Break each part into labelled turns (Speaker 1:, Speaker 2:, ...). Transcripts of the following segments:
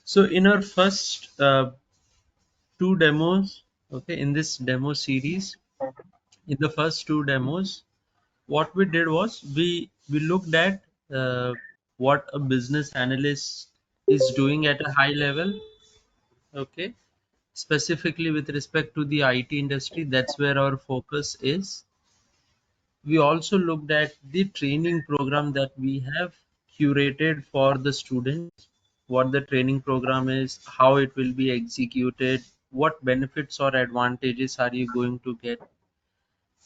Speaker 1: So in our first two demos, okay, in this demo series, in the first two demos, what we did was we looked at what a business analyst is doing at a high level, okay, specifically with respect to the IT industry. That's where our focus is. We also looked at the training program that we have curated for the students, what the training program is, how it will be executed, what benefits or advantages are you going to get.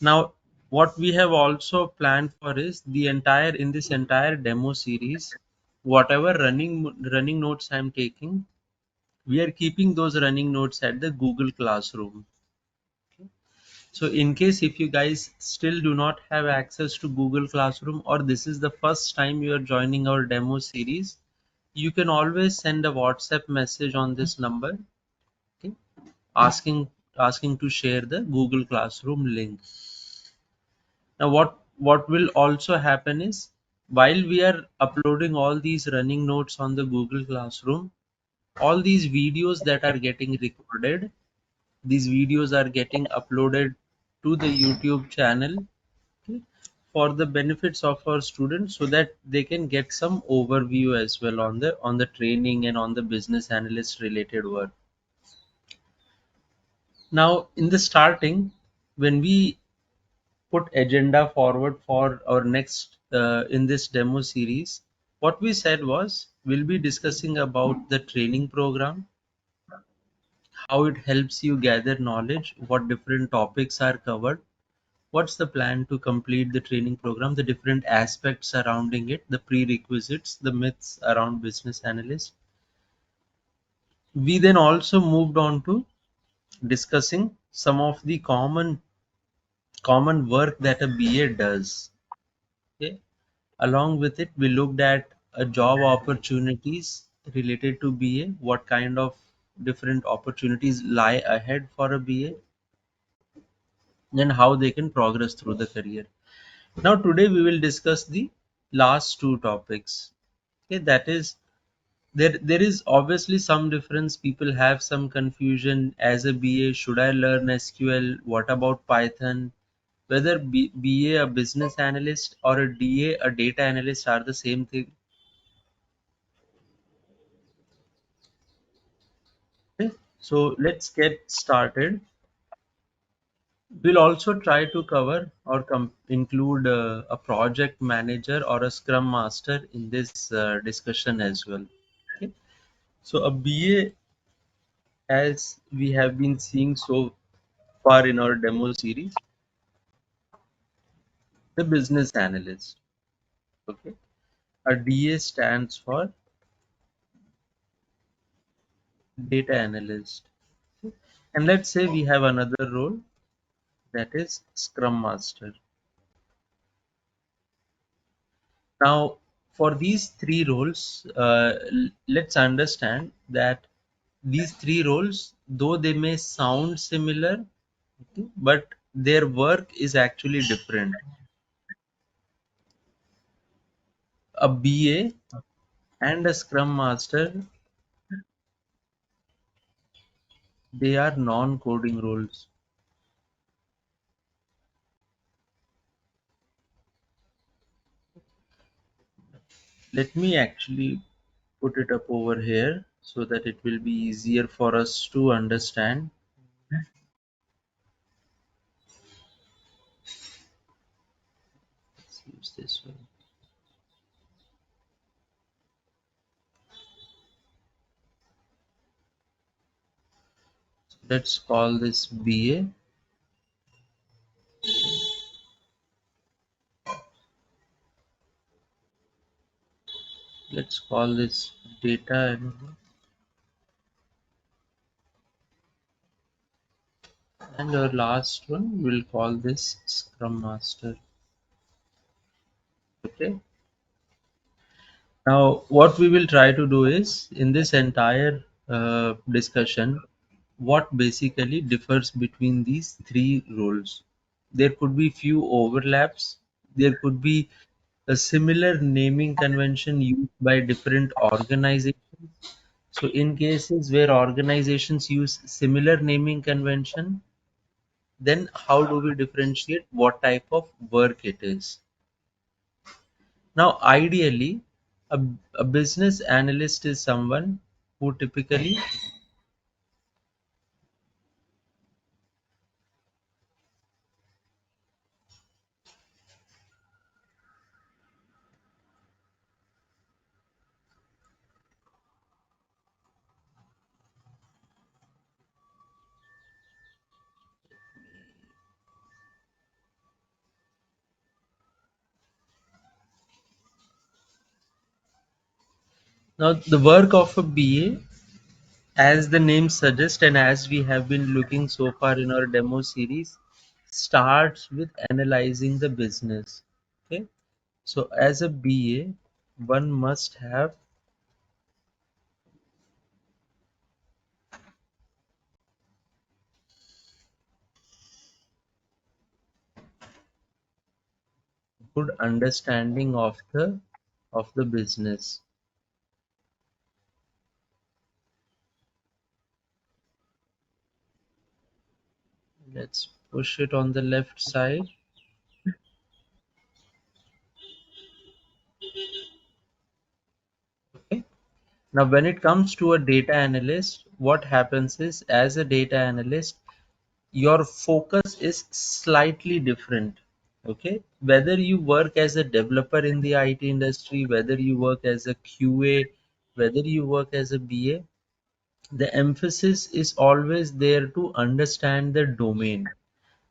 Speaker 1: Now, what we have also planned for is the entire in this entire demo series, whatever running notes I'm taking, we are keeping those running notes at the Google Classroom. So in case if you guys still do not have access to Google Classroom, or this is the first time you are joining our demo series, you can always send a WhatsApp message on this number, okay, asking to share the Google Classroom link. Now what will also happen is, while we are uploading all these running notes on the Google Classroom, all these videos that are getting recorded, these videos are getting uploaded to the YouTube channel, okay, for the benefits of our students, so that they can get some overview as well on the training and on the business analyst related work. Now in the starting, when we put agenda forward for our next in this demo series, what we said was we'll be discussing about the training program, how it helps you gather knowledge, what different topics are covered, what's the plan to complete the training program, the different aspects surrounding it, the prerequisites, the myths around business analyst. We then also moved on to discussing some of the common work that a BA does. Okay. Along with it, we looked at job opportunities related to BA, what kind of different opportunities lie ahead for a BA, and how they can progress through the career. Now, today we will discuss the last two topics. Okay, that is, there is obviously some difference. People have some confusion as a BA. Should I learn SQL? What about Python? Whether BA, a business analyst, or a DA, a data analyst, are the same thing. Okay, so let's get started. We'll also try to cover or include a project manager or a scrum master in this discussion as well. Okay. So a BA, as we have been seeing so far in our demo series, the business analyst. Okay. A DA stands for data analyst. Okay. And let's say we have another role, that is scrum master. Now, for these three roles, let's understand that these three roles, though they may sound similar, okay, but their work is actually different. A BA and a Scrum Master, they are non-coding roles. Let me actually put it up over here so that it will be easier for us to understand. Let's use this one. Let's call this BA. Let's call this data analyst. And our last one, we'll call this Scrum Master. Okay. Now, what we will try to do is, in this entire discussion, what basically differs between these three roles. There could be few overlaps. There could be a similar naming convention used by different organizations. So in cases where organizations use similar naming convention, then how do we differentiate what type of work it is? Now, ideally, a, a business analyst is someone who typically, now the work of a BA, as the name suggests, and as we have been looking so far in our demo series, starts with analyzing the business. Okay, so as a BA, one must have good understanding of the business. Let's push it on the left side. Okay. Now, when it comes to a data analyst, what happens is, as a data analyst, your focus is slightly different. Okay, whether you work as a developer in the IT industry, whether you work as a QA, whether you work as a BA, the emphasis is always there to understand the domain.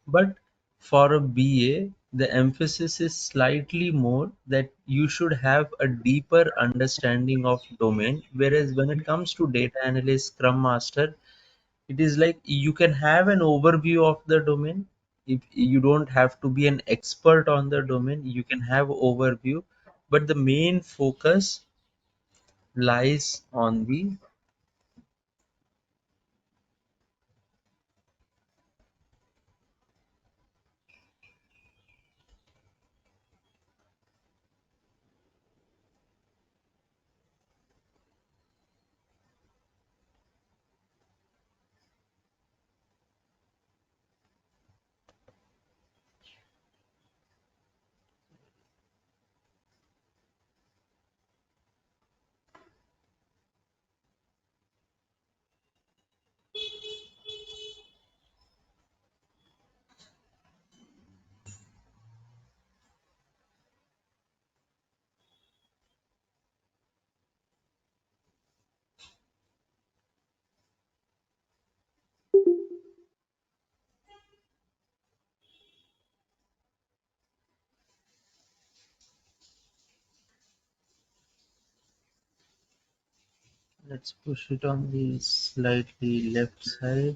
Speaker 1: But for a BA, the emphasis is slightly more that you should have a deeper understanding of domain. Whereas when it comes to data analyst, Scrum Master, it is like you can have an overview of the domain. If you don't have to be an expert on the domain, you can have overview, but the main focus lies on the, let's push it on the slightly left side.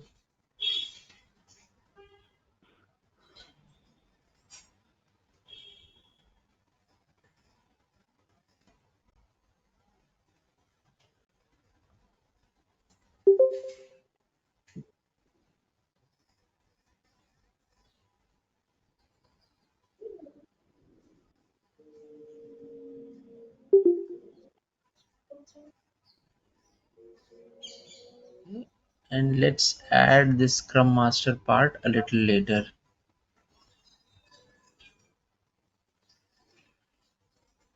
Speaker 1: And let's add this Scrum Master part a little later.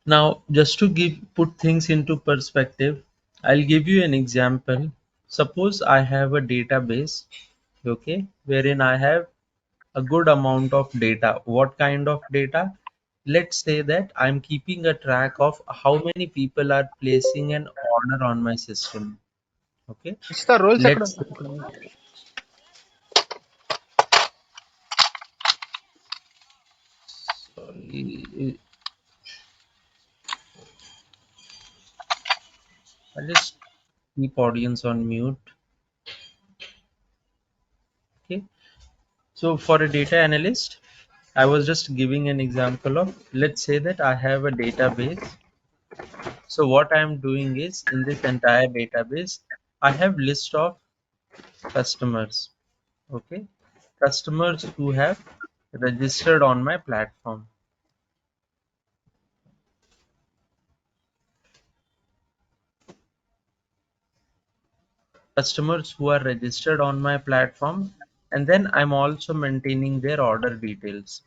Speaker 1: Now, just to put things into perspective, I'll give you an example. Suppose I have a database, okay, wherein I have a good amount of data. What kind of data? Let's say that I'm keeping a track of how many people are placing an order on my system. Okay,
Speaker 2: ఇస్తా roles ఎక్కడ
Speaker 1: let's
Speaker 2: ఉన్నాయి ఇక్కడ?
Speaker 1: sorry, I'll just keep audience on mute. Okay, so for a data analyst, I was just giving an example of, let's say that I have a database. So what I'm doing is, in this entire database, I have list of customers. Okay, customers who have registered on my platform. customers who are registered on my platform, and then I'm also maintaining their order details,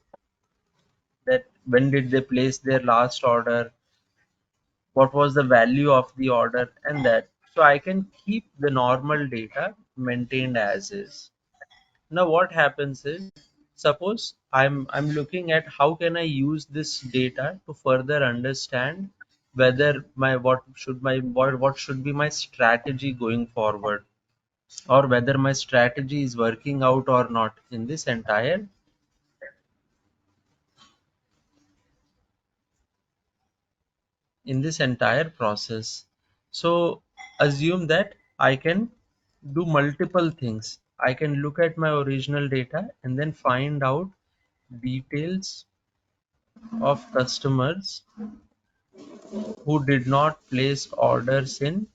Speaker 1: that when did they place their last order, what was the value of the order, and that. So I can keep the normal data maintained as is. Now what happens is, suppose I'm looking at how can I use this data to further understand whether what should be my strategy going forward, or whether my strategy is working out or not in this entire process. So assume that I can do multiple things. I can look at my original data and then find out details of customers who did not place orders in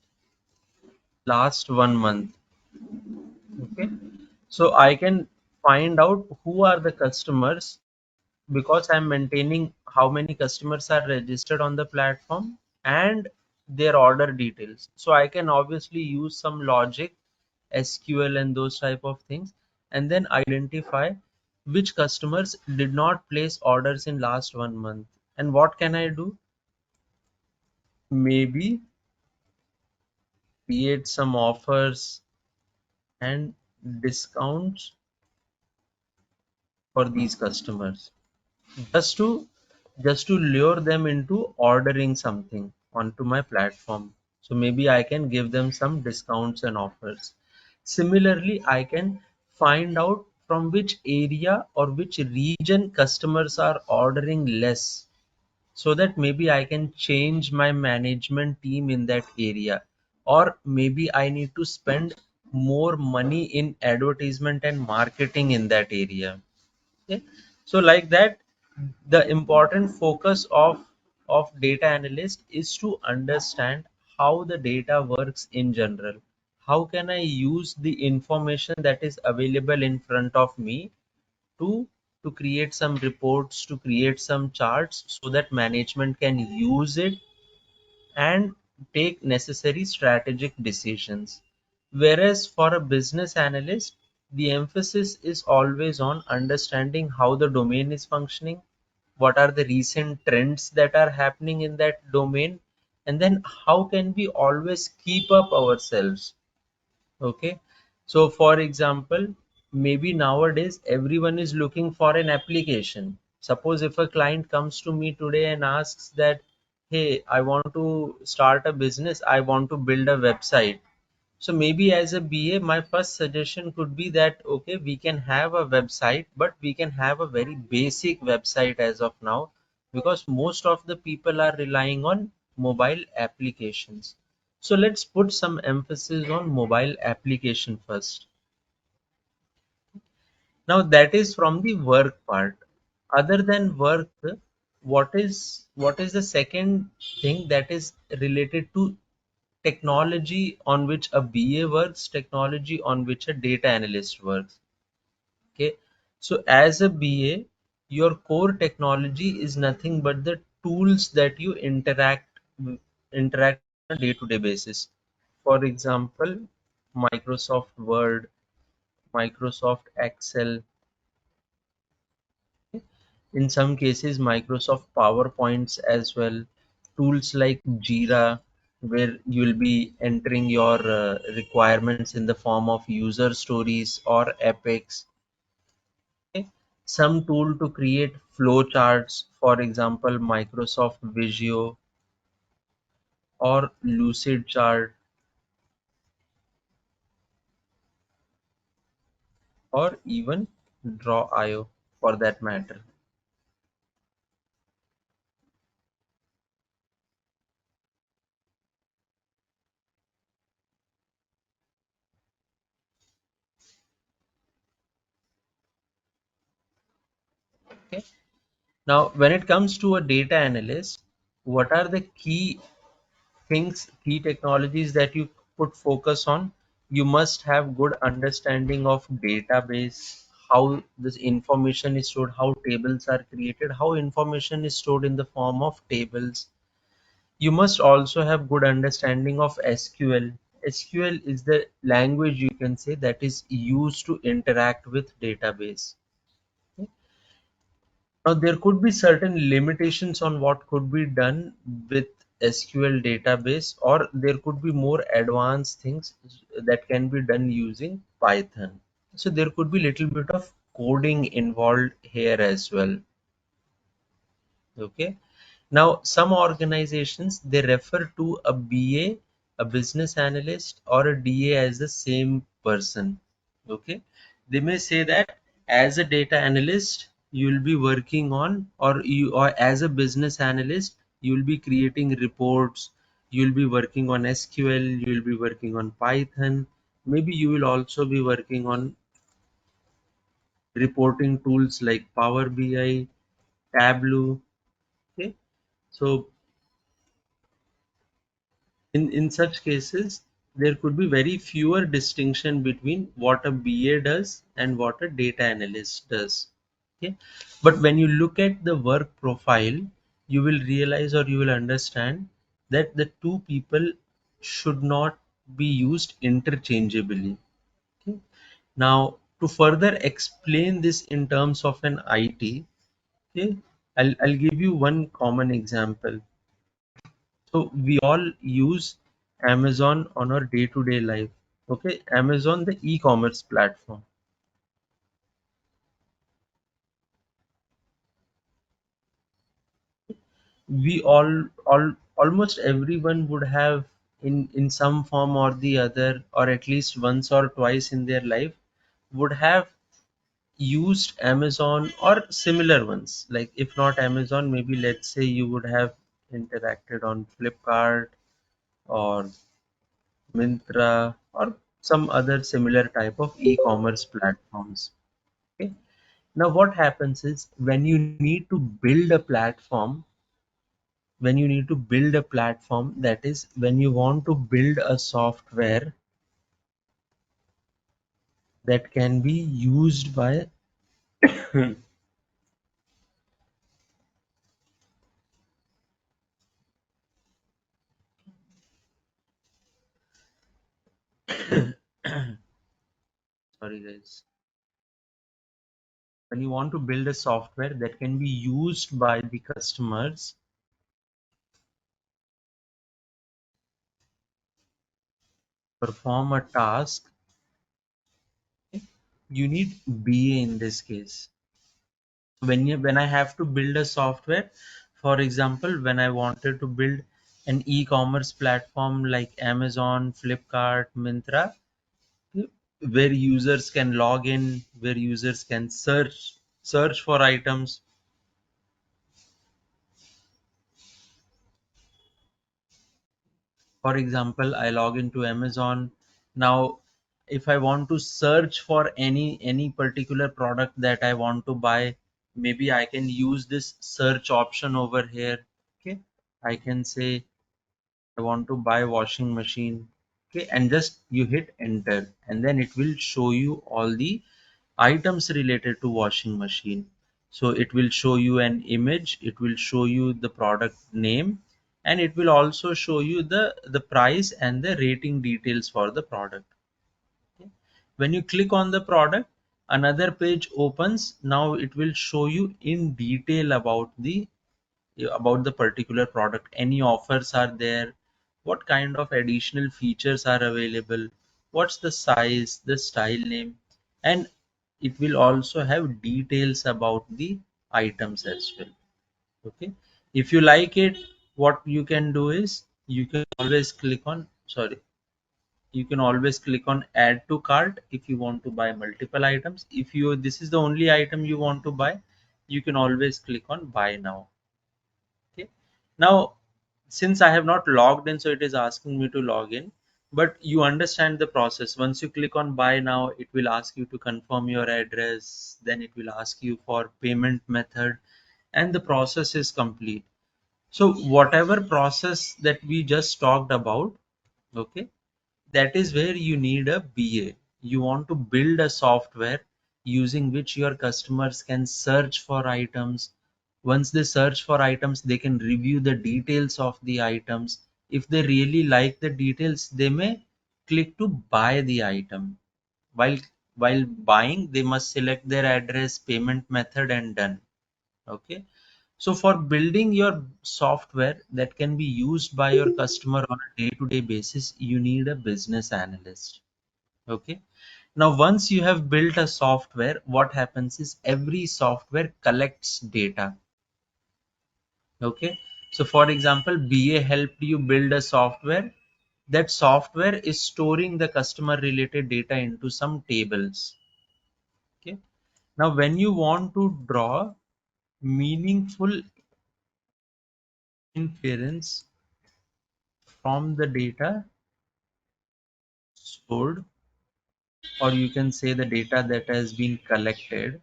Speaker 1: last 1 month. Okay, so I can find out who are the customers, because I'm maintaining how many customers are registered on the platform and their order details. So I can obviously use some logic, SQL and those type of things, and then identify which customers did not place orders in last 1 month. And what can I do? Maybe create some offers and discounts for these customers, just to lure them into ordering something onto my platform. So maybe I can give them some discounts and offers. Similarly, I can find out from which area or which region customers are ordering less, so that maybe I can change my management team in that area, or maybe I need to spend more money in advertisement and marketing in that area. Okay, so like that, the important focus of data analyst is to understand how the data works in general. How can I use the information that is available in front of me to create some reports, to create some charts, so that management can use it and take necessary strategic decisions. Whereas for a business analyst, the emphasis is always on understanding how the domain is functioning, what are the recent trends that are happening in that domain, and then how can we always keep up ourselves. Okay, so for example, maybe nowadays everyone is looking for an application. Suppose if a client comes to me today and asks that, hey, I want to start a business, I want to build a website. So maybe as a BA, my first suggestion could be that, okay, we can have a website, but we can have a very basic website as of now, because most of the people are relying on mobile applications. So let's put some emphasis on mobile application first. Now that is from the work part. Other than work, what is the second thing that is related to technology on which a BA works, technology on which a data analyst works? Okay, so as a BA, your core technology is nothing but the tools that you interact on a day-to-day basis. For example, Microsoft Word, Microsoft Excel, in some cases Microsoft PowerPoints as well, tools like Jira, where you'll be entering your requirements in the form of user stories or epics. Okay, some tool to create flow charts, for example Microsoft Visio or Lucid Chart, or even Draw.io for that matter. Okay, now when it comes to a data analyst, what are the key technologies that you put focus on? You must have good understanding of database, how this information is stored, how tables are created, how information is stored in the form of tables. You must also have good understanding of SQL. SQL is the language, you can say, that is used to interact with database. Okay. Now there could be certain limitations on what could be done with SQL database, or there could be more advanced things that can be done using Python. So there could be little bit of coding involved here as well. Okay. Now, some organizations, they refer to a BA, a business analyst, or a DA as the same person. Okay. They may say that as a data analyst, you will be working on, or as a business analyst, you will be creating reports, you will be working on SQL, you will be working on Python. Maybe you will also be working on reporting tools like Power BI, Tableau. Okay. So in such cases, there could be very fewer distinction between what a BA does and what a data analyst does. Okay. But when you look at the work profile, you will realize, or you will understand, that the two people should not be used interchangeably. Okay. Now, to further explain this in terms of an IT, okay, I'll give you one common example. So we all use Amazon on our day-to-day life. Okay, Amazon, the e-commerce platform. We almost everyone would have in some form or the other, or at least once or twice in their life, would have used Amazon or similar ones. Like if not Amazon, maybe let's say you would have interacted on Flipkart or Myntra or some other similar type of e-commerce platforms. Okay. Now what happens is, when you need to build a platform, that is when you want to build a software that can be used by sorry guys, when you want to build a software that can be used by the customers, perform a task, you need BA in this case. When I have to build a software, for example, when I wanted to build an e-commerce platform like Amazon, Flipkart, Myntra, where users can log in, where users can search for items. For example, I log into Amazon. Now, if I want to search for any particular product that I want to buy, maybe I can use this search option over here. Okay, I can say I want to buy washing machine. Okay, and just you hit enter, and then it will show you all the items related to washing machine. So it will show you an image, it will show you the product name, and it will also show you the price and the rating details for the product. Okay. When you click on the product, another page opens. Now it will show you in detail about the particular product. Any offers are there, what kind of additional features are available, what's the size, the style name, and it will also have details about the items as well. Okay. If you like it, what you can do is, you can always click on, sorry, you can always click on add to cart if you want to buy multiple items. If you this is the only item you want to buy, you can always click on buy now. Okay. Now, since I have not logged in, so it is asking me to log in, but you understand the process. Once you click on buy now, it will ask you to confirm your address, then it will ask you for payment method, and the process is complete. So whatever process that we just talked about, okay, that is where you need a BA. You want to build a software using which your customers can search for items. Once they search for items, they can review the details of the items. If they really like the details, they may click to buy the item. While while buying, they must select their address, payment method, and done. Okay. So for building your software that can be used by your customer on a day-to-day basis, you need a business analyst. Okay. Now, once you have built a software, what happens is every software collects data. Okay. So for example, BA helped you build a software. That software is storing the customer related data into some tables. Okay. Now, when you want to draw meaningful inference from the data stored, or you can say the data that has been collected,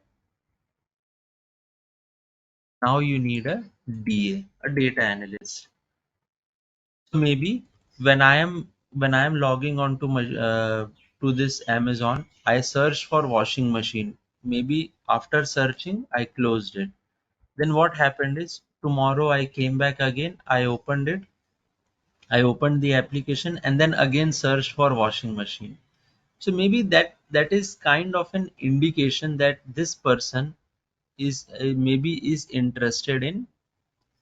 Speaker 1: now you need a DA, a data analyst. So maybe when I am logging on to this Amazon, I search for washing machine. Maybe after searching, I closed it. Then what happened is tomorrow I came back again, I opened it, I opened the application and then again searched for washing machine. So maybe that is kind of an indication that this person is maybe is interested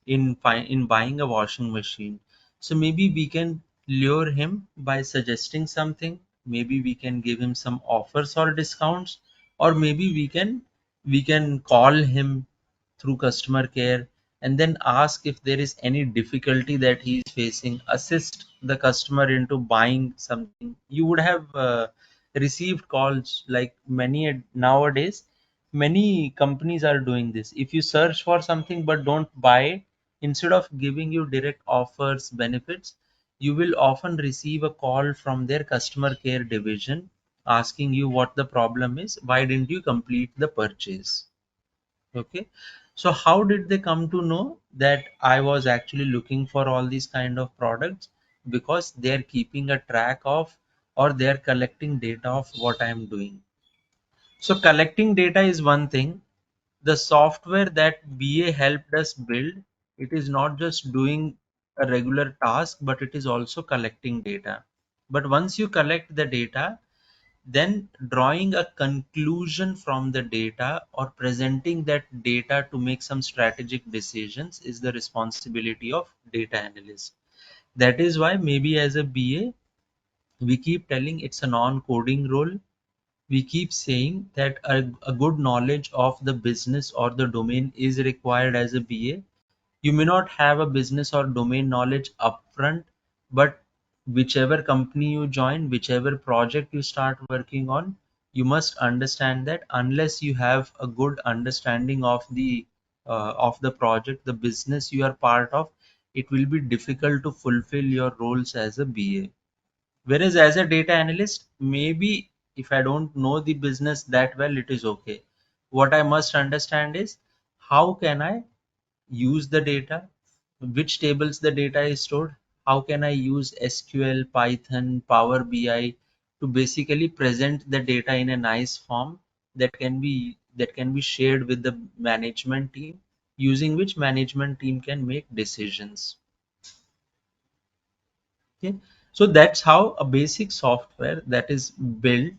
Speaker 1: in buying a washing machine. So maybe we can lure him by suggesting something. Maybe we can give him some offers or discounts, or maybe we can call him through customer care and then ask if there is any difficulty that he is facing, assist the customer into buying something. You would have received calls like nowadays. Many companies are doing this. If you search for something but don't buy it, instead of giving you direct offers, benefits, you will often receive a call from their customer care division asking you what the problem is, why didn't you complete the purchase. Okay. So how did they come to know that I was actually looking for all these kind of products? Because they're keeping a track of, or they're collecting data of what I'm doing. So collecting data is one thing. The software that BA helped us build, it is not just doing a regular task, but it is also collecting data. But once you collect the data, then drawing a conclusion from the data or presenting that data to make some strategic decisions is the responsibility of data analyst. That is why maybe as a BA, we keep telling it's a non-coding role. We keep saying that a good knowledge of the business or the domain is required as a BA. You may not have a business or domain knowledge upfront, but whichever company you join, whichever project you start working on, you must understand that unless you have a good understanding of the project, the business you are part of, it will be difficult to fulfill your roles as a BA. Whereas as a data analyst, maybe if I don't know the business that well, it is okay. What I must understand is how can I use the data, which tables the data is stored, how can I use SQL, Python, Power BI to basically present the data in a nice form that can be shared with the management team, using which management team can make decisions. Okay. So that's how a basic software that is built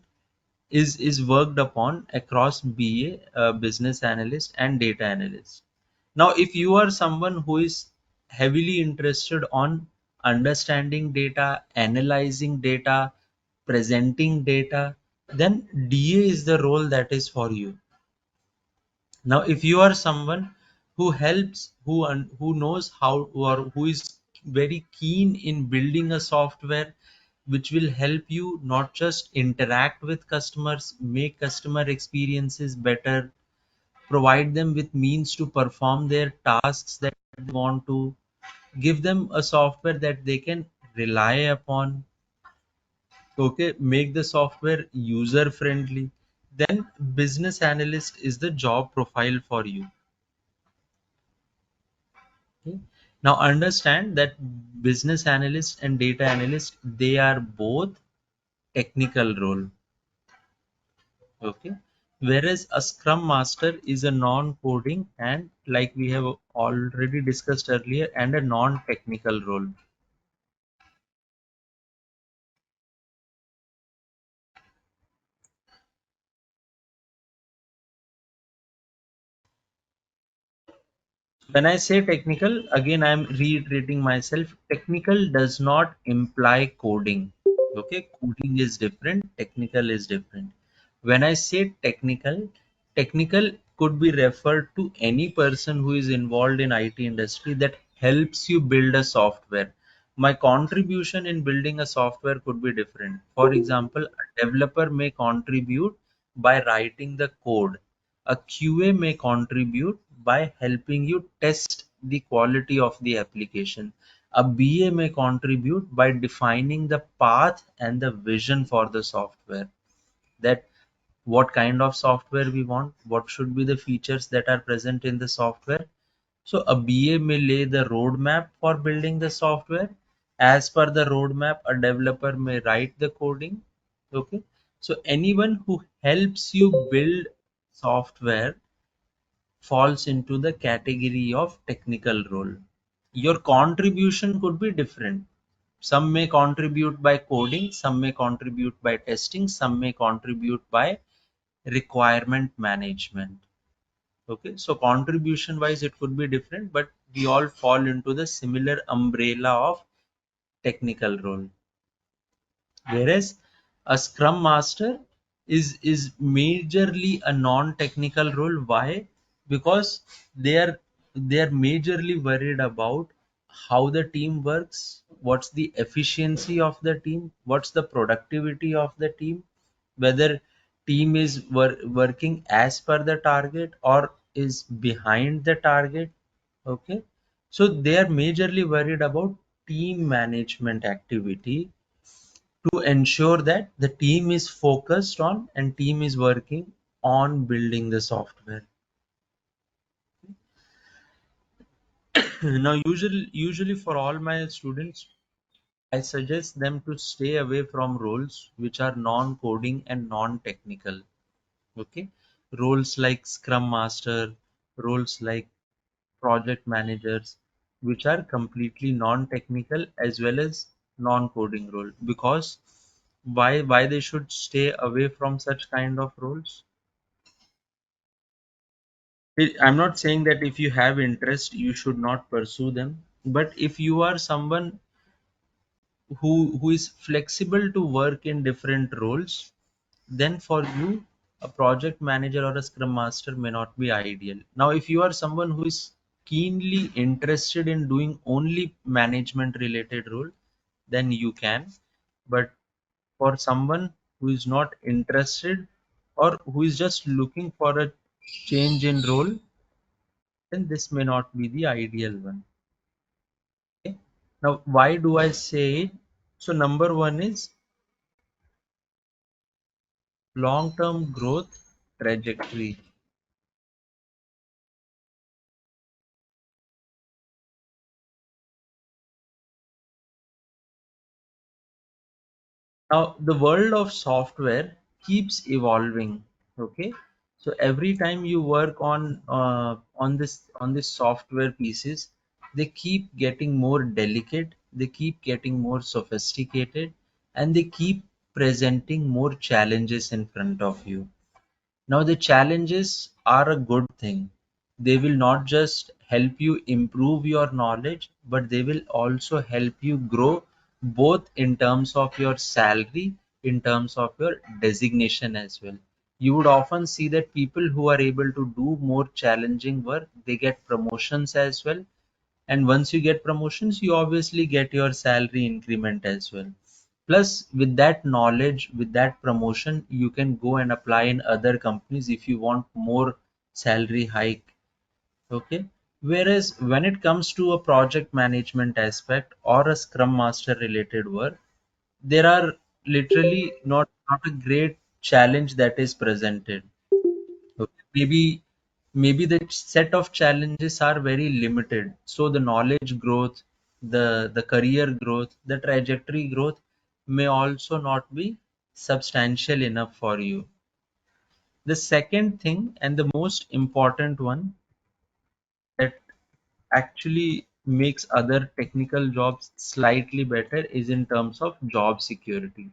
Speaker 1: is worked upon across BA, business analyst, and data analyst. Now, if you are someone who is heavily interested on understanding data, analyzing data, presenting data, then DA is the role that is for you. Now, if you are someone who helps, who knows how, or who is very keen in building a software which will help you not just interact with customers, make customer experiences better, provide them with means to perform their tasks that they want to, give them a software that they can rely upon, okay, make the software user friendly, then business analyst is the job profile for you. Okay. Now understand that business analyst and data analyst, they are both technical role. Okay. Whereas a scrum master is a non-coding and, like we have already discussed earlier, and a non-technical role. When I say technical, again I'm reiterating myself, technical does not imply coding. Okay, coding is different, technical is different. When I say technical, technical could be referred to any person who is involved in IT industry that helps you build a software. My contribution in building a software could be different. For example, a developer may contribute by writing the code. A QA may contribute by helping you test the quality of the application. A BA may contribute by defining the path and the vision for the software. That what kind of software we want, what should be the features that are present in the software. So a BA may lay the roadmap for building the software. As per the roadmap, a developer may write the coding. Okay. So anyone who helps you build software falls into the category of technical role. Your contribution could be different. Some may contribute by coding, some may contribute by testing, some may contribute by requirement management. Okay, so contribution wise it could be different, but we all fall into the similar umbrella of technical role. Whereas a scrum master is majorly a non-technical role. Why? Because they are they are majorly worried about how the team works, what's the efficiency of the team, what's the productivity of the team, whether team is working as per the target or is behind the target. Okay, so they are majorly worried about team management activity to ensure that the team is focused on and team is working on building the software. Now usually for all my students, I suggest them to stay away from roles which are non-coding and non-technical. Okay, roles like scrum master, roles like project managers, which are completely non-technical as well as non-coding role. Because why they should stay away from such kind of roles? I'm not saying that if you have interest, you should not pursue them. But if you are someone who is flexible to work in different roles, then for you, a project manager or a scrum master may not be ideal. Now, if you are someone who is keenly interested in doing only management related role, then you can. But for someone who is not interested or who is just looking for a change in role, then this may not be the ideal one. Okay? Now, why do I say it? So, number one is long term growth trajectory. Now, the world of software keeps evolving. Okay, so every time you work on this software pieces, they keep getting more delicate, they keep getting more sophisticated, and they keep presenting more challenges in front of you. Now, the challenges are a good thing. They will not just help you improve your knowledge, but they will also help you grow both in terms of your salary, in terms of your designation as well. You would often see that people who are able to do more challenging work, they get promotions as well. And once you get promotions, you obviously get your salary increment as well. Plus, with that knowledge, with that promotion, you can go and apply in other companies if you want more salary hike. Okay. Whereas when it comes to a project management aspect or a scrum master related work, there are literally not a great challenge that is presented. Okay. Maybe the set of challenges are very limited. So the knowledge growth, the career growth, the trajectory growth may also not be substantial enough for you. The second thing and the most important one that actually makes other technical jobs slightly better is in terms of job security.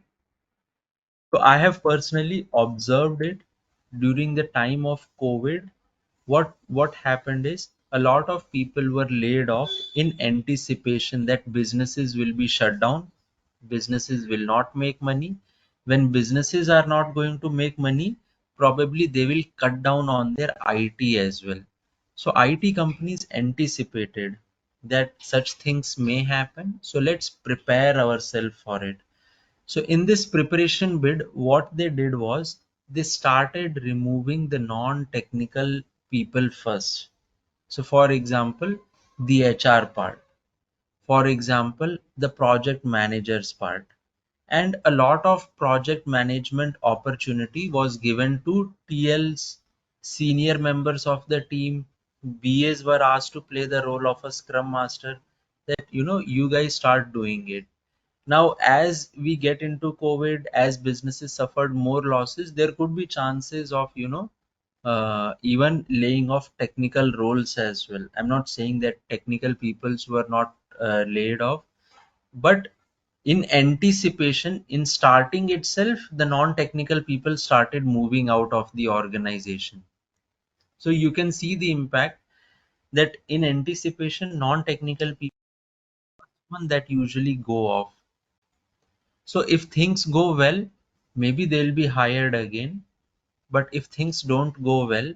Speaker 1: So I have personally observed it during the time of COVID. What happened is a lot of people were laid off in anticipation that businesses will be shut down, businesses will not make money. When businesses are not going to make money, probably they will cut down on their IT as well. So IT companies anticipated that such things may happen. So let's prepare ourselves for it. So in this preparation bid, what they did was they started removing the non-technical people first. So for example, the HR part, for example, the project managers part, and a lot of project management opportunity was given to TLs, senior members of the team. BAs were asked to play the role of a scrum master, that you guys start doing it. Now as we get into COVID, as businesses suffered more losses, there could be chances of even laying off technical roles as well. I'm not saying that technical peoples were not laid off, but in anticipation, in starting itself, the non-technical people started moving out of the organization. So you can see the impact, that in anticipation, non-technical people that usually go off. So if things go well, maybe they'll be hired again. But if things don't go well,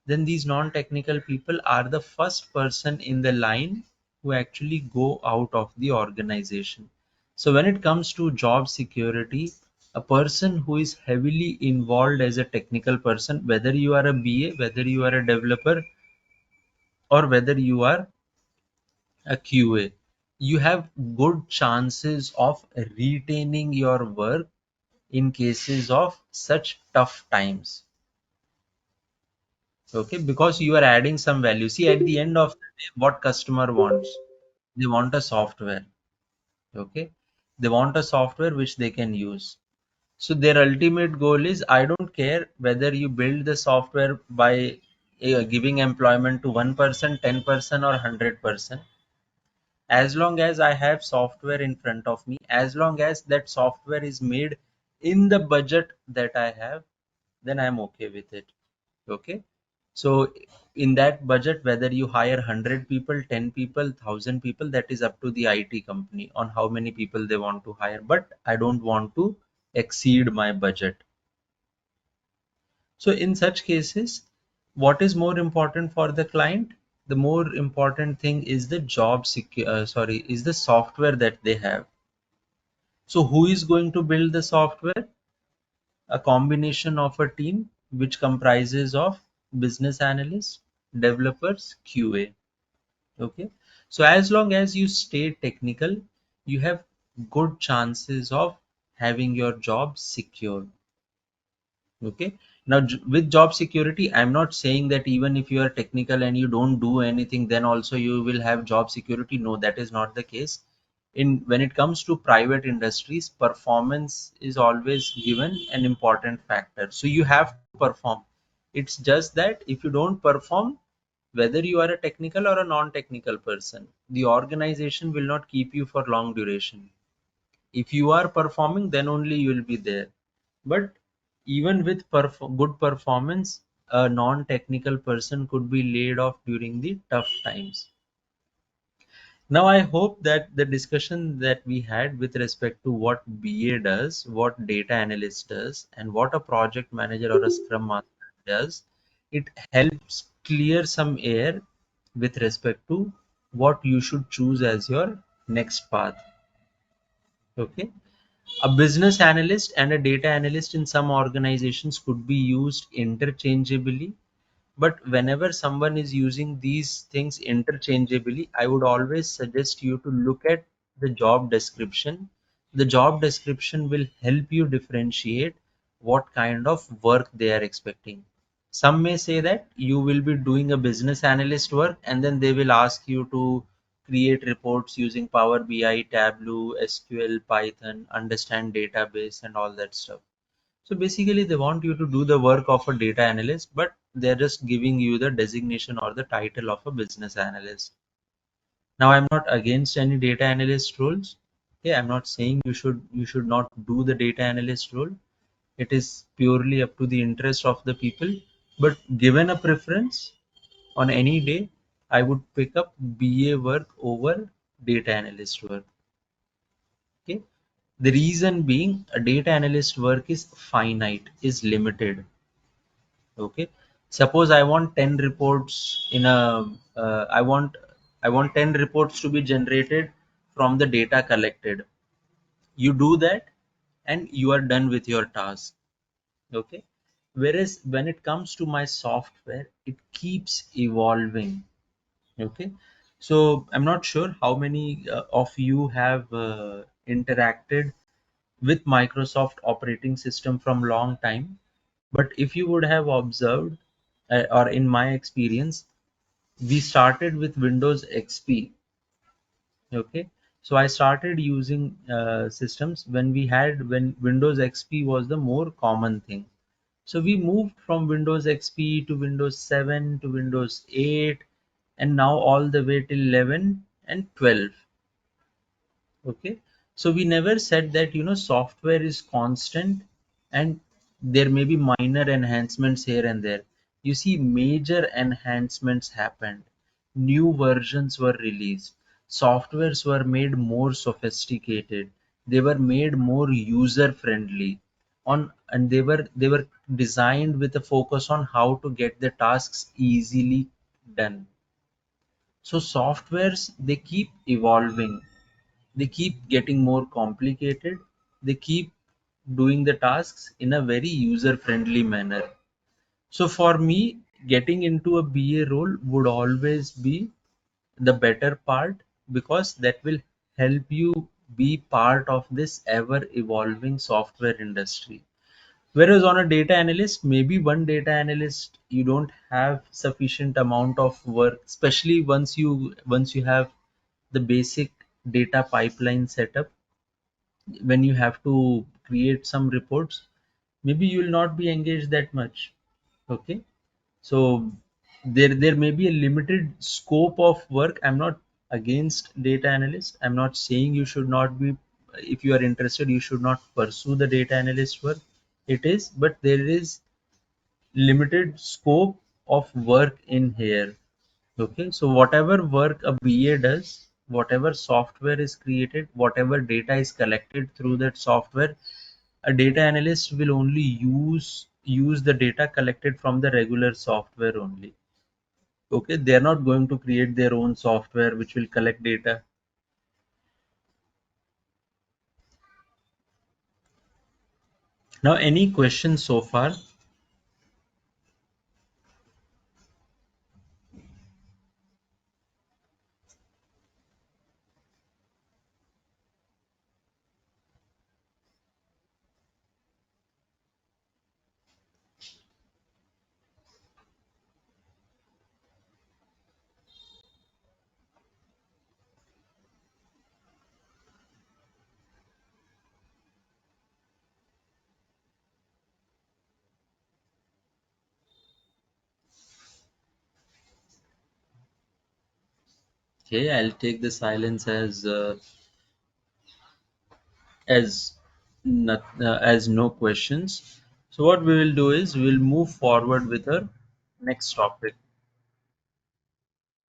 Speaker 1: then these non-technical people are the first person in the line who actually go out of the organization. So when it comes to job security, a person who is heavily involved as a technical person, whether you are a BA, whether you are a developer, or whether you are a QA, you have good chances of retaining your work in cases of such tough times. Okay, because you are adding some value. See, at the end of the day, what customer wants, they want a software. Okay, they want a software which they can use. So their ultimate goal is, I don't care whether you build the software by giving employment to 1%, 10%, or 100%. As long as I have software in front of me, as long as that software is made in the budget that I have, then I'm okay with it. Okay, so in that budget, whether you hire 100 people, 10 people, 1,000 people, that is up to the IT company on how many people they want to hire, but I don't want to exceed my budget. So in such cases, what is more important for the client? The more important thing is the is the software that they have. So who is going to build the software? A combination of a team which comprises of business analysts, developers, QA. Okay, so as long as you stay technical, you have good chances of having your job secured. Okay, now with job security, I'm not saying that even if you are technical and you don't do anything, then also you will have job security. No, that is not the case. In when it comes to private industries, performance is always given an important factor, so you have to perform. It's just that if you don't perform, whether you are a technical or a non-technical person, the organization will not keep you for long duration. If you are performing, then only you will be there. But even with good performance, a non-technical person could be laid off during the tough times. Now, I hope that the discussion that we had with respect to what BA does, what data analyst does, and what a project manager or a scrum master does, it helps clear some air with respect to what you should choose as your next path. Okay. A business analyst and a data analyst in some organizations could be used interchangeably, but whenever someone is using these things interchangeably, I would always suggest you to look at the job description. The job description will help you differentiate what kind of work they are expecting. Some may say that you will be doing a business analyst work, and then they will ask you to create reports using Power BI, Tableau, SQL, Python, understand database, and all that stuff. So basically, they want you to do the work of a data analyst, but they're just giving you the designation or the title of a business analyst. Now, I'm not against any data analyst roles. Okay, I'm not saying you should not do the data analyst role. It is purely up to the interest of the people. But given a preference on any day, I would pick up BA work over data analyst work. Okay. The reason being a data analyst work is finite, is limited. Okay. Suppose I want 10 reports in a, I want 10 reports to be generated from the data collected. You do that and you are done with your task. Okay. Whereas when it comes to my software, it keeps evolving. Okay. So I'm not sure how many of you have interacted with Microsoft operating system from long time. But if you would have observed, or in my experience, we started with Windows XP. Okay, so I started using systems when Windows XP was the more common thing. So we moved from Windows XP to Windows 7 to Windows 8, and now all the way till 11 and 12. Okay, so we never said that software is constant and there may be minor enhancements here and there. You see, major enhancements happened. New versions were released. Softwares were made more sophisticated. They were made more user friendly on, and they were designed with a focus on how to get the tasks easily done. So softwares, they keep evolving, they keep getting more complicated, they keep doing the tasks in a very user friendly manner. So for me, getting into a BA role would always be the better part, because that will help you be part of this ever evolving software industry. Whereas on a data analyst, maybe one data analyst, you don't have sufficient amount of work, especially once you have the basic data pipeline setup. When you have to create some reports, maybe you will not be engaged that much. Okay, so there may be a limited scope of work. I'm not against data analyst. I'm not saying you should not be, if you are interested, you should not pursue the data analyst work. It is, but there is limited scope of work in here. Okay, so whatever work a BA does, whatever software is created, whatever data is collected through that software, a data analyst will only use the data collected from the regular software only. Okay, they are not going to create their own software which will collect data. Now, any questions so far? Okay, I'll take the silence as as no questions. So what we will do is we'll move forward with our next topic.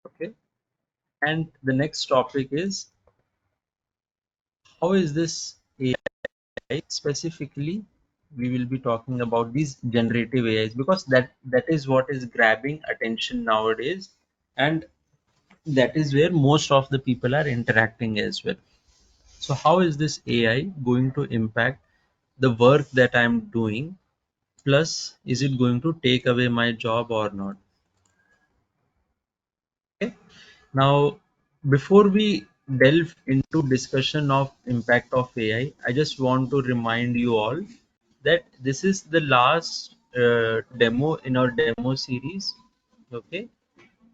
Speaker 1: Okay, and the next topic is, how is this AI? Specifically, we will be talking about these generative AIs, because that is what is grabbing attention nowadays, and that is where most of the people are interacting as well. So how is this AI going to impact the work that I'm doing? Plus, is it going to take away my job or not? Okay. Now, before we delve into discussion of impact of AI, I just want to remind you all that this is the last demo in our demo series. Okay.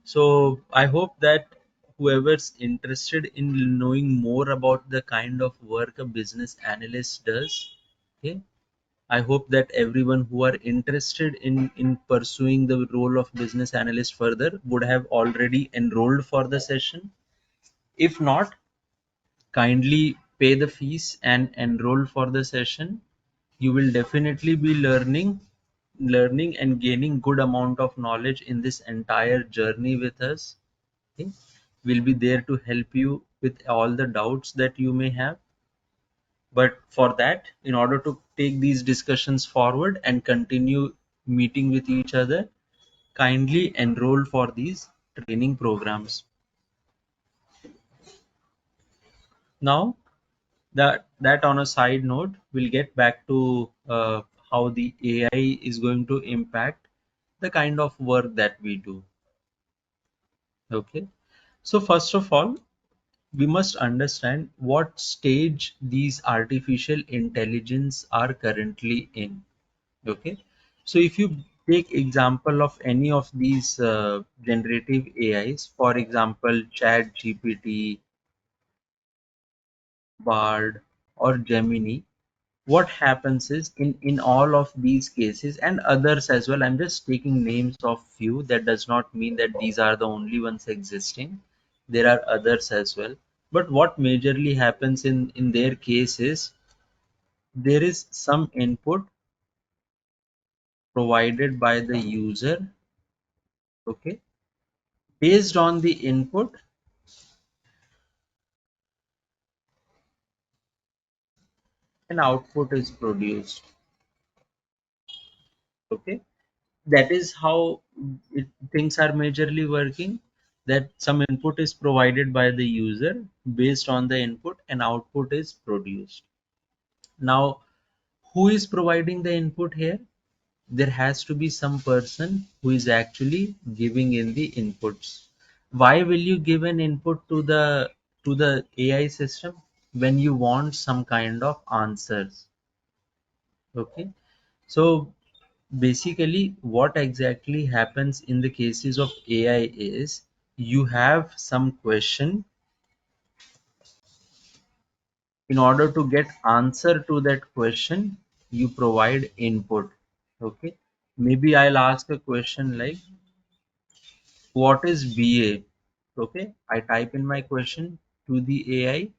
Speaker 1: So I hope that whoever's interested in knowing more about the kind of work a business analyst does, okay, I hope that everyone who are interested in pursuing the role of business analyst further would have already enrolled for the session. If not, kindly pay the fees and enroll for the session. You will definitely be learning and gaining good amount of knowledge in this entire journey with us. Okay? We'll be there to help you with all the doubts that you may have. But for that, in order to take these discussions forward and continue meeting with each other, kindly enroll for these training programs. Now, that on a side note, we'll get back to how the AI is going to impact the kind of work that we do. Okay. So first of all, we must understand what stage these artificial intelligence are currently in. Okay. So if you take example of any of these generative AIs, for example, Chat GPT, Bard, or Gemini, what happens is in all of these cases and others as well, I'm just taking names of few, that does not mean that these are the only ones existing. There are others as well, but what majorly happens in their case is there is some input provided by the user. Okay, based on the input, an output is produced. Okay, that is how things are majorly working, that some input is provided by the user, based on the input an output is produced. Now, who is providing the input here? There has to be some person who is actually giving in the inputs. Why will you give an input to the AI system? When you want some kind of answers. Okay, so basically what exactly happens in the cases of AI is you have some question. In order to get answer to that question, you provide input. Okay, maybe I'll ask a question like, what is BA? Okay, I type in my question to the AI,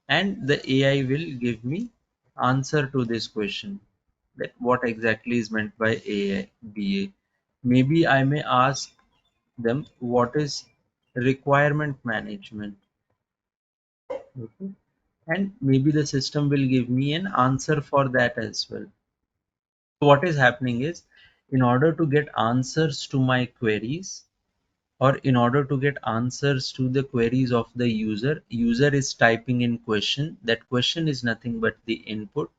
Speaker 1: and the AI will give me answer to this question, that what exactly is meant by AI BA. Maybe I may ask them what is requirement management. Okay, and maybe the system will give me an answer for that as well. So what is happening is, in order to get answers to my queries, or in order to get answers to the queries of the user is typing in question. That question is nothing but the input.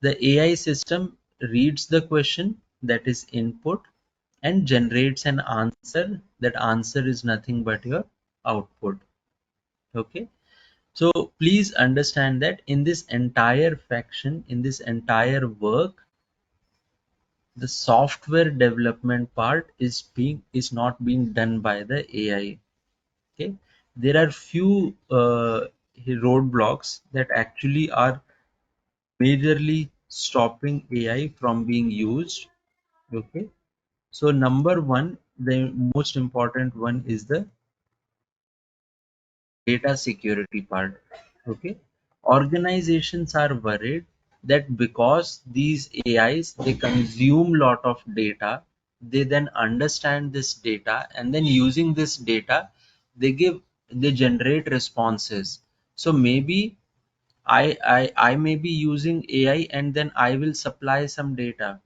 Speaker 1: The AI system reads the question, that is input, and generates an answer. That answer is nothing but your output. Okay, so please understand that in this entire faction, in this entire work, the software development part is not being done by the AI. Okay, there are few roadblocks that actually are majorly stopping AI from being used. Okay, so number one, the most important one is the data security part. Okay, organizations are worried that because these AIs, they consume lot of data, they then understand this data, and then using this data, they generate responses. So maybe I may be using AI, and then I will supply some data.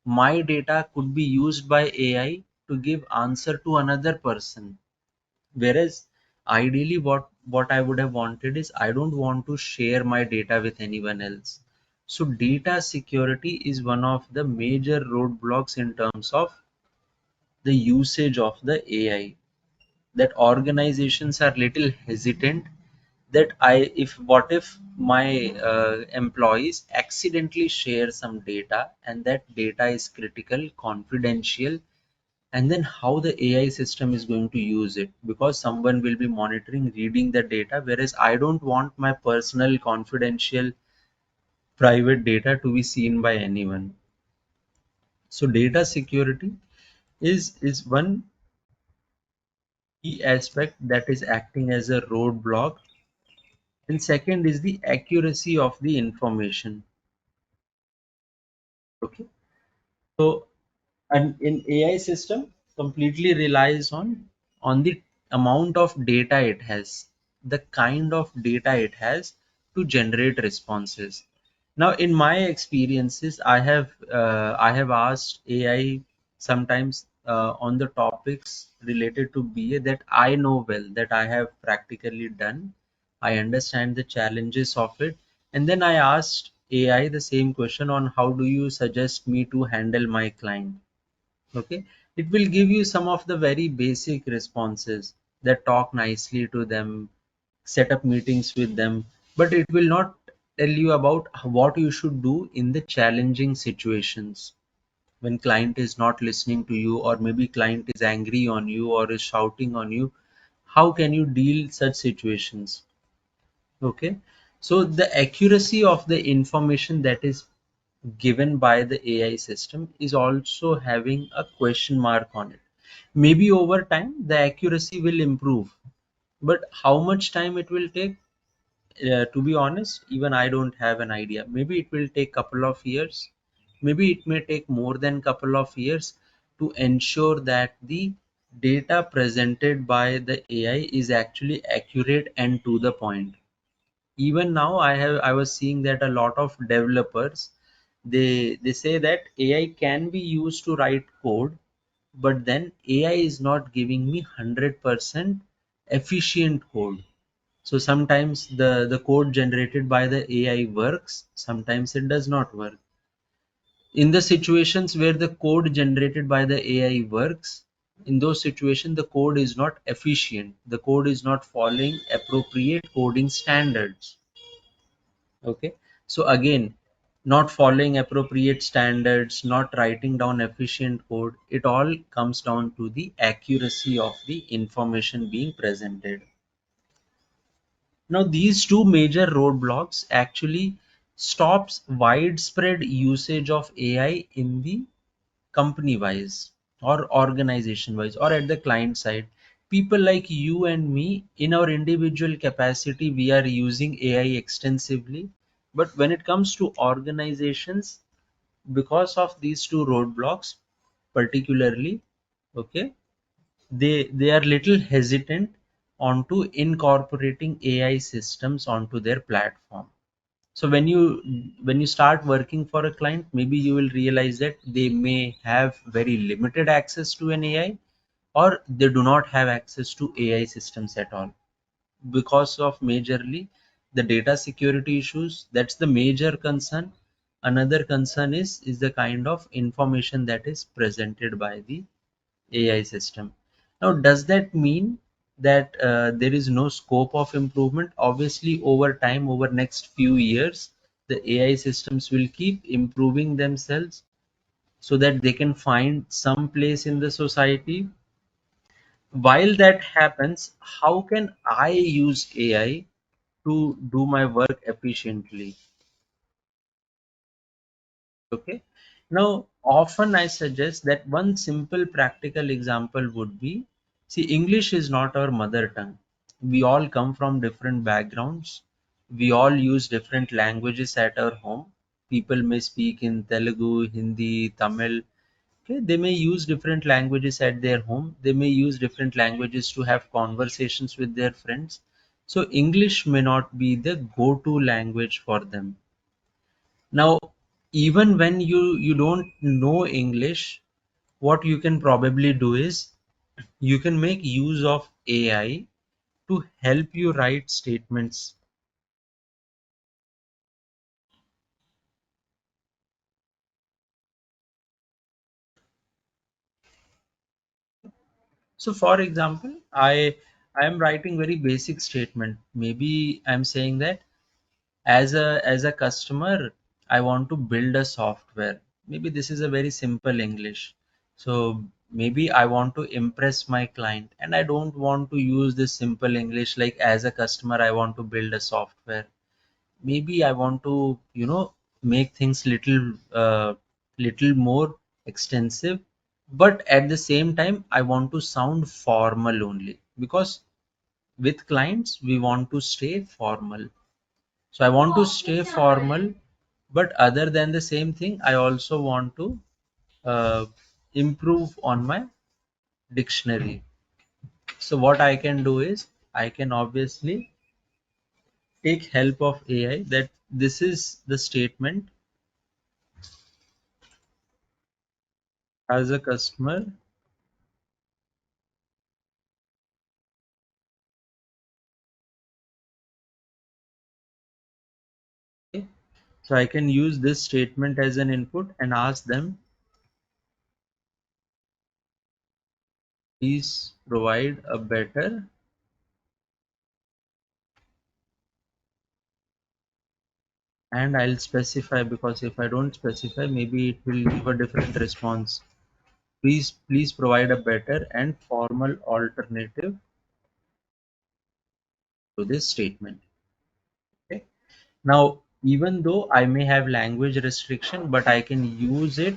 Speaker 1: My data could be used by AI to give answer to another person. Whereas ideally what I would have wanted is, I don't want to share my data with anyone else. So data security is one of the major roadblocks in terms of the usage of the AI, that organizations are little hesitant, that if what if my employees accidentally share some data, and that data is critical, confidential, and then how the AI system is going to use it, because someone will be monitoring, reading the data, whereas I don't want my personal, confidential, private data to be seen by anyone. So data security is one key aspect that is acting as a roadblock, and second is the accuracy of the information. Okay, so and in AI system completely relies on the amount of data it has, the kind of data it has to generate responses. Now, in my experiences, I have asked AI sometimes on the topics related to BA that I know well, that I have practically done. I understand the challenges of it, and then I asked AI the same question on how do you suggest me to handle my client. Okay, it will give you some of the very basic responses that talk nicely to them, set up meetings with them, but it will not tell you about what you should do in the challenging situations when client is not listening to you, or maybe client is angry on you or is shouting on you. How can you deal such situations? Okay, so the accuracy of the information that is given by the AI system is also having a question mark on it. Maybe over time the accuracy will improve, but how much time it will take, to be honest, even I don't have an idea. Maybe it will take couple of years, maybe it may take more than couple of years to ensure that the data presented by the AI is actually accurate and to the point. Even now I was seeing that a lot of developers, they say that AI can be used to write code, but then AI is not giving me 100% efficient code. So sometimes the code generated by the AI works, sometimes it does not work. In the situations where the code generated by the AI works, in those situations the code is not efficient, the code is not following appropriate coding standards. Okay, so again, not following appropriate standards, not writing down efficient code, it all comes down to the accuracy of the information being presented. Now these two major roadblocks actually stops widespread usage of AI in the company wise or organization wise or at the client side. People like you and me, in our individual capacity, we are using AI extensively, but when it comes to organizations, because of these two roadblocks particularly, okay, they are little hesitant onto incorporating AI systems onto their platform. So when you start working for a client, maybe you will realize that they may have very limited access to an AI, or they do not have access to AI systems at all because of majorly the data security issues. That's the major concern. Another concern is the kind of information that is presented by the AI system. Now, does that mean that there is no scope of improvement? Obviously, over time, over next few years, the AI systems will keep improving themselves so that they can find some place in the society. While that happens, how can I use AI to do my work efficiently? Okay. Now, often I suggest that one simple practical example would be, see, English is not our mother tongue. We all come from different backgrounds. We all use different languages at our home. People may speak in Telugu, Hindi, Tamil. Okay, they may use different languages at their home. They may use different languages to have conversations with their friends. So English may not be the go-to language for them. Now, even when you don't know English, what you can probably do is you can make use of AI to help you write statements. So for example, I am writing very basic statement. Maybe I'm saying that as a customer, I want to build a software. Maybe this is a very simple English. So maybe I want to impress my client, and I don't want to use this simple English like as a customer I want to build a software. Maybe I want to, make things little more extensive, but at the same time I want to sound formal only, because with clients we want to stay formal. So I want to stay formal, but other than the same thing, I also want to improve on my dictionary. So what I can do is I can obviously take help of AI that this is the statement as a customer. Okay. So I can use this statement as an input and ask them, please provide a better, and I'll specify, because if I don't specify, maybe it will give a different response. Please provide a better and formal alternative to this statement. Okay. Now, even though I may have language restriction, but I can use it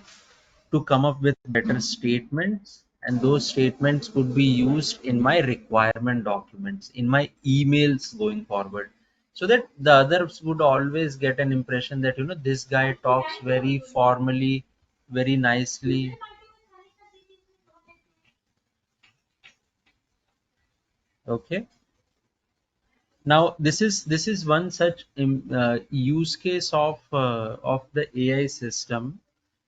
Speaker 1: to come up with better statements, and those statements could be used in my requirement documents, in my emails going forward, so that the others would always get an impression that this guy talks very formally, very nicely. Okay. Now this is one such use case of the AI system.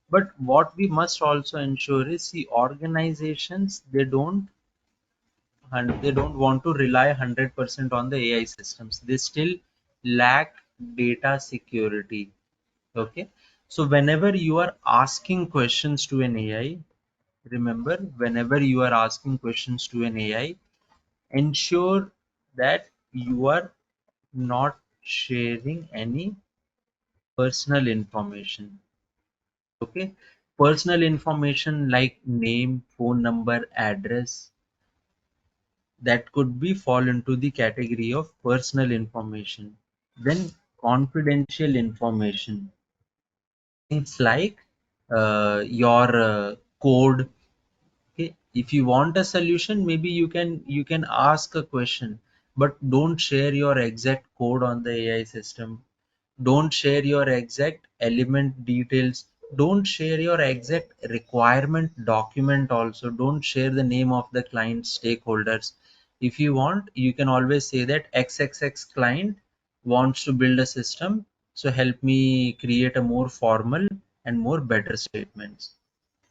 Speaker 1: But what we must also ensure is, the organizations, they don't want to rely 100% on the AI systems. They still lack data security. Okay. So whenever you are asking questions to an AI, remember, whenever you are asking questions to an AI, ensure that you are not sharing any personal information. Okay. Personal information like name, phone number, address, that could be fall into the category of personal information. Then confidential information, things like your code. Okay, if you want a solution, maybe you can ask a question, but don't share your exact code on the AI system. Don't share your exact element details. Don't share your exact requirement document also. Don't share the name of the client stakeholders. If you want, you can always say that XXX client wants to build a system, so help me create a more formal and more better statements.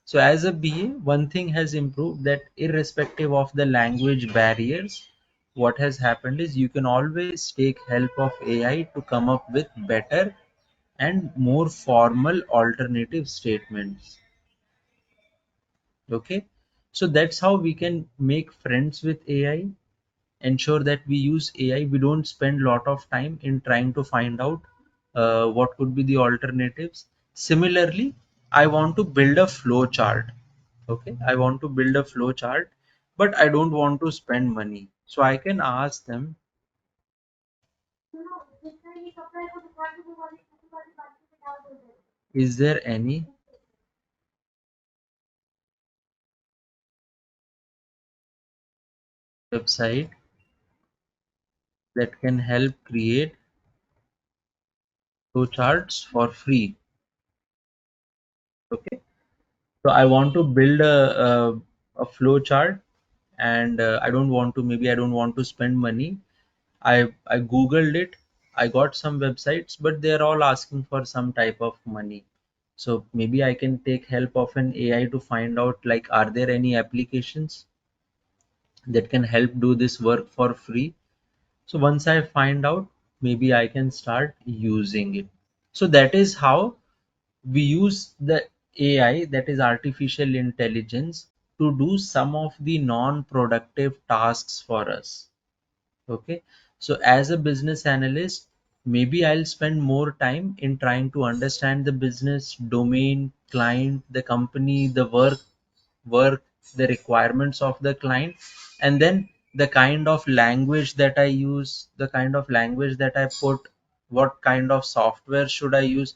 Speaker 1: So as a BA, one thing has improved, that irrespective of the language barriers, what has happened is you can always take help of AI to come up with better and more formal alternative statements. Okay. So that's how we can make friends with AI, ensure that we use AI. We don't spend a lot of time in trying to find out what could be the alternatives. Similarly, I want to build a flow chart. Okay, I want to build a flow chart, but I don't want to spend money. So I can ask them, is there any website that can help create flow charts for free? Okay. So I want to build a flow chart, and I don't want to spend money. I googled it. I got some websites, but they're all asking for some type of money. So maybe I can take help of an AI to find out, like, are there any applications that can help do this work for free? So once I find out, maybe I can start using it. So that is how we use the AI, that is artificial intelligence, to do some of the non-productive tasks for us. Okay. So as a business analyst, maybe I'll spend more time in trying to understand the business domain, client, the company, the work, the requirements of the client, and then the kind of language that I use, the kind of language that I put, what kind of software should I use.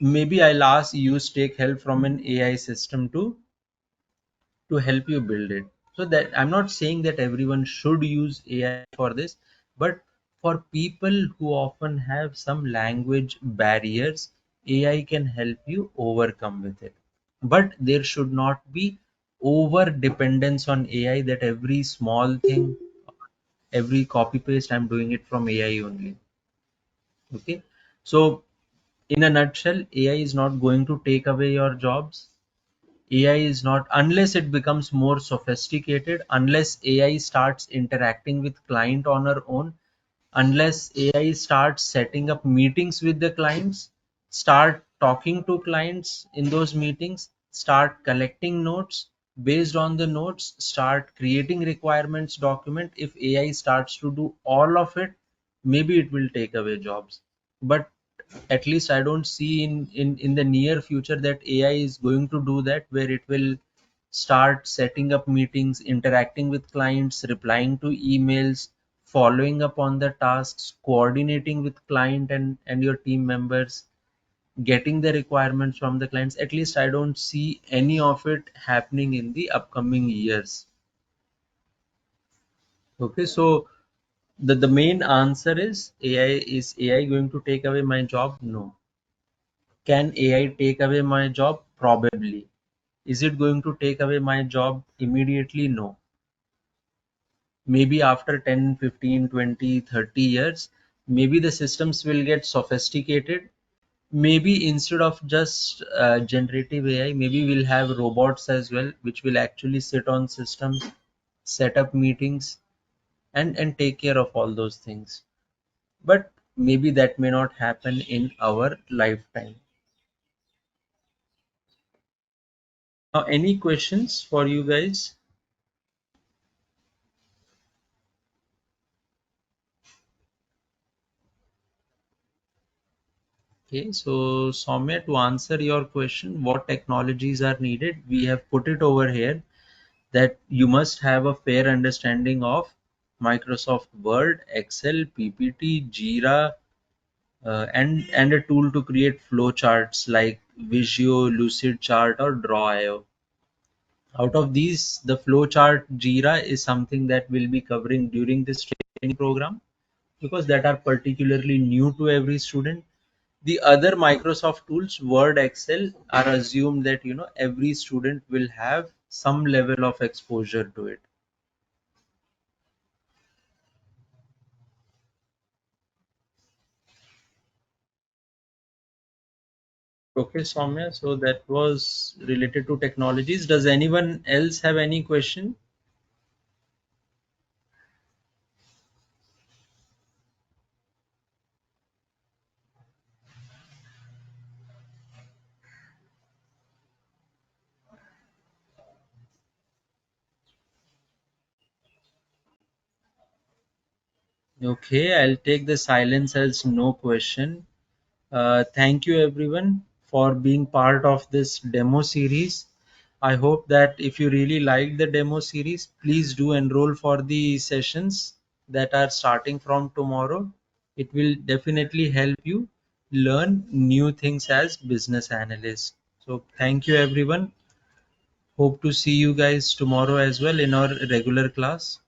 Speaker 1: Maybe I'll ask you take help from an AI system to help you build it. So that, I'm not saying that everyone should use AI for this, but for people who often have some language barriers, AI can help you overcome with it. But there should not be over dependence on AI that every small thing, every copy paste, I'm doing it from AI only. Okay. So in a nutshell, AI is not going to take away your jobs. AI is not, unless it becomes more sophisticated, unless AI starts interacting with client on her own, unless AI starts setting up meetings with the clients, start talking to clients in those meetings, start collecting notes, based on the notes, start creating requirements document. If AI starts to do all of it, maybe it will take away jobs. But at least I don't see in the near future that AI is going to do that, where it will start setting up meetings, interacting with clients, replying to emails, following up on the tasks, coordinating with client and your team members, getting the requirements from the clients. At least I don't see any of it happening in the upcoming years. Okay, so the main answer is AI going to take away my job? No. Can AI take away my job? Probably. Is it going to take away my job immediately? No. Maybe after 10, 15, 20, 30 years, maybe the systems will get sophisticated. Maybe instead of just generative AI, maybe we'll have robots as well, which will actually sit on systems, set up meetings, and take care of all those things. But maybe that may not happen in our lifetime. Now, any questions for you guys? Okay, so Soumya, to answer your question, what technologies are needed, we have put it over here that you must have a fair understanding of Microsoft Word, Excel, PPT, Jira, and a tool to create flowcharts like Visio, Lucidchart, or Draw.io. Out of these, the flowchart Jira is something that we'll be covering during this training program, because that are particularly new to every student. The other Microsoft tools, Word, Excel, are assumed that every student will have some level of exposure to it. Okay, Soumya, so that was related to technologies. Does anyone else have any question? Okay, I'll take the silence as no question. Thank you everyone for being part of this demo series. I hope that if you really like the demo series, please do enroll for the sessions that are starting from tomorrow. It will definitely help you learn new things as business analyst. So thank you everyone. Hope to see you guys tomorrow as well in our regular class.